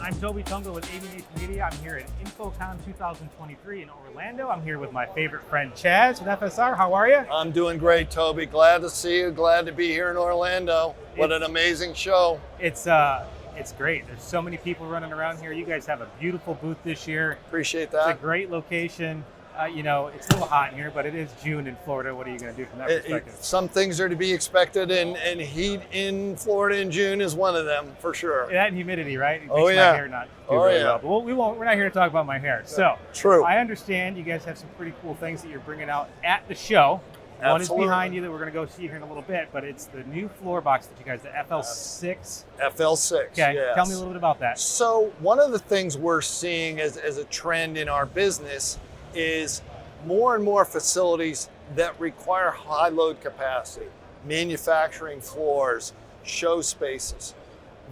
I'm Toby Tungo with AVNation Media. I'm here at Infocomm 2023 in Orlando. I'm here with my favorite friend Chaz with FSR. How are you? I'm doing great, Toby. Glad to see you. Glad to be here in Orlando. What an amazing show. It's great. There's so many people running around here. You guys have a beautiful booth this year. Appreciate that. It's a great location. It's a little hot in here, but it is June in Florida. What are you going to do from that perspective? Some things are to be expected, and heat in Florida in June is one of them, for sure. That and humidity, right? It makes Oh, my yeah. hair not do very well. But we're not here to talk about my hair. So True. I understand you guys have some pretty cool things that you're bringing out at the show. One is Absolutely. behind you that we're going to go see here in a little bit, but it's the new floor box that you guys, the FL6. FL6, Okay, yes. Tell me a little bit about that. So one of the things we're seeing as a trend in our business is more and more facilities that require high load capacity, manufacturing floors, show spaces.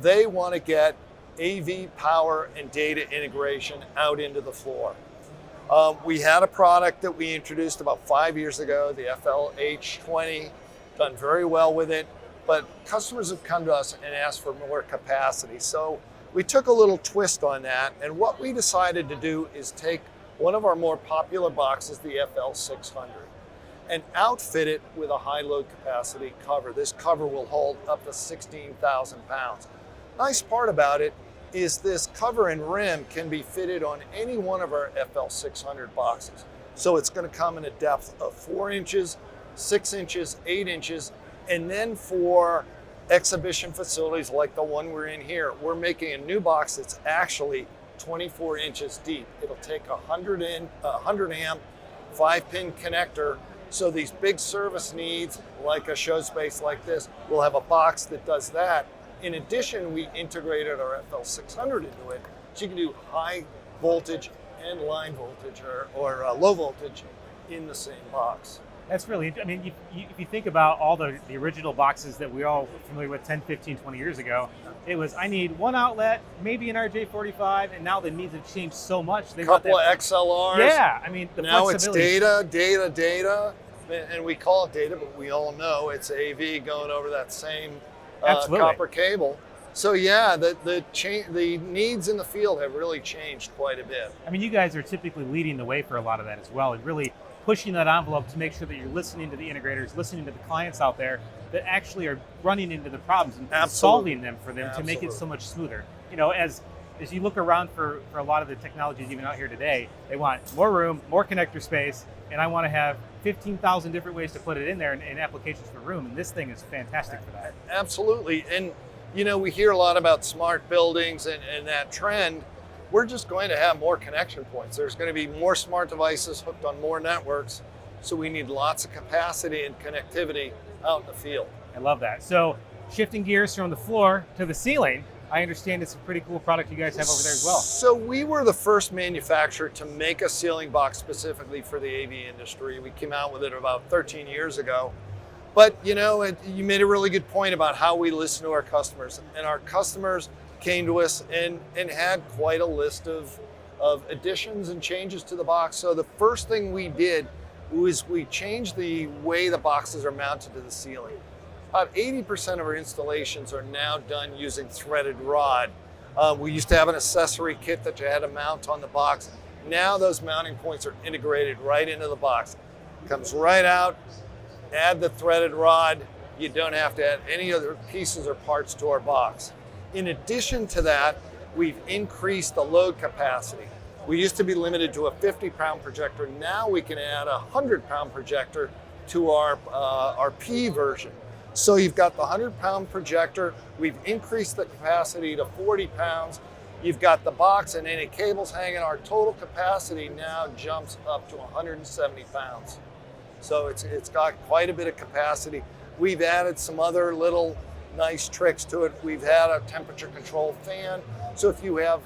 They want to get AV power and data integration out into the floor. We had a product that we introduced about 5 years ago, the FL6, done very well with it, but customers have come to us and asked for more capacity. So we took a little twist on that, and what we decided to do is take one of our more popular boxes, the FL600, and outfit it with a high load capacity cover. This cover will hold up to 16,000 pounds. Nice part about it is this cover and rim can be fitted on any one of our FL600 boxes. So it's going to come in a depth of 4 inches, 6 inches, 8 inches, and then for exhibition facilities like the one we're in here, we're making a new box that's actually 24 inches deep. It'll take a 100 amp 5-pin connector. So these big service needs, like a show space like this, will have a box that does that. In addition, we integrated our FL600 into it, so you can do high voltage and line voltage or low voltage in the same box. That's really, if you think about all the original boxes that we all were familiar with 10, 15, 20 years ago, it was, I need one outlet, maybe an RJ45, and now the needs have changed so much. A couple of XLRs. Yeah, the now it's flexibility. data, and we call it data, but we all know it's AV going over that same copper cable. So yeah, the needs in the field have really changed quite a bit. You guys are typically leading the way for a lot of that as well, and really pushing that envelope to make sure that you're listening to the integrators, listening to the clients out there that actually are running into the problems and solving them for them to make it so much smoother. As you look around for a lot of the technologies even out here today, they want more room, more connector space, and I want to have 15,000 different ways to put it in there and applications for room, and this thing is fantastic for that. Absolutely, and we hear a lot about smart buildings and that trend. We're just going to have more connection points. There's going to be more smart devices hooked on more networks, so we need lots of capacity and connectivity out in the field. I love that. So shifting gears from the floor to the ceiling, I understand it's a pretty cool product you guys have over there as well. So we were the first manufacturer to make a ceiling box specifically for the AV industry. We came out with it about 13 years ago. But you made a really good point about how we listen to our customers, and our customers came to us and had quite a list of additions and changes to the box. So the first thing we did was we changed the way the boxes are mounted to the ceiling. About 80% of our installations are now done using threaded rod. We used to have an accessory kit that you had to mount on the box. Now those mounting points are integrated right into the box. Comes right out, add the threaded rod. You don't have to add any other pieces or parts to our box. In addition to that, we've increased the load capacity. We used to be limited to a 50-pound projector. Now we can add a 100-pound projector to our P version. So you've got the 100-pound projector. We've increased the capacity to 40 pounds. You've got the box and any cables hanging. Our total capacity now jumps up to 170 pounds. So it's got quite a bit of capacity. We've added some other little nice tricks to it. We've had a temperature control fan. So if you have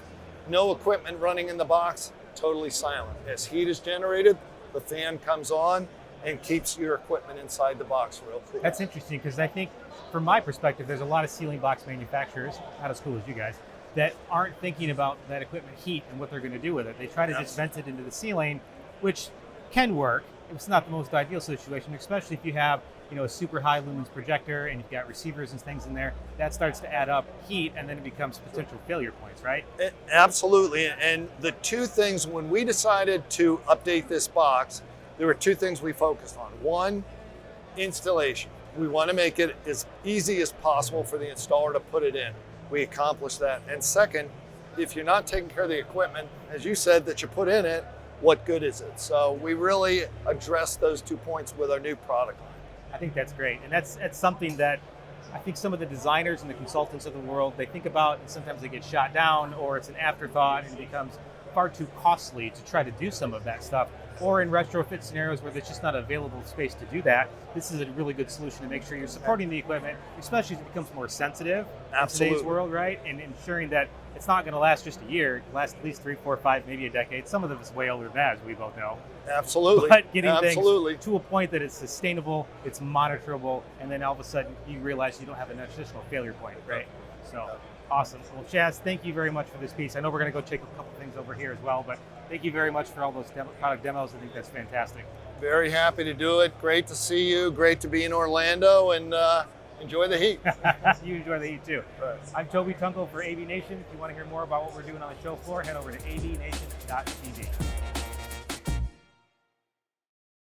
no equipment running in the box, totally silent. As heat is generated, the fan comes on and keeps your equipment inside the box real cool. That's interesting, because I think from my perspective, there's a lot of ceiling box manufacturers, not as cool as you guys, that aren't thinking about that equipment heat and what they're going to do with it. They try to just vent it into the ceiling, which can work. It's not the most ideal situation, especially if you have a super high lumens projector and you've got receivers and things in there, that starts to add up heat and then it becomes potential failure points, right? Absolutely. And the two things, when we decided to update this box, there were two things we focused on. One, installation. We want to make it as easy as possible for the installer to put it in. We accomplished that. And second, if you're not taking care of the equipment, as you said, that you put in it, what good is it? So we really addressed those 2 points with our new product line. I think that's great. And that's something that I think some of the designers and the consultants of the world, they think about and sometimes they get shot down or it's an afterthought and it becomes far too costly to try to do some of that stuff. Or in retrofit scenarios where there's just not available space to do that, this is a really good solution to make sure you're supporting the equipment, especially as it becomes more sensitive in today's world, right? And ensuring that it's not going to last just a year, it lasts at least 3, 4, 5, maybe a decade. Some of them is way older than that, as we both know. Absolutely. But getting things to a point that it's sustainable, it's monitorable, and then all of a sudden you realize you don't have an additional failure point, right? So awesome. Well, Chaz, thank you very much for this piece. I know we're going to go check a couple things over here as well, but thank you very much for all those product demos. I think that's fantastic. Very happy to do it. Great to see you. Great to be in Orlando, and enjoy the heat. You enjoy the heat too. Right. I'm Toby Tunkel for AVNation. If you want to hear more about what we're doing on the show floor, head over to avnation.tv.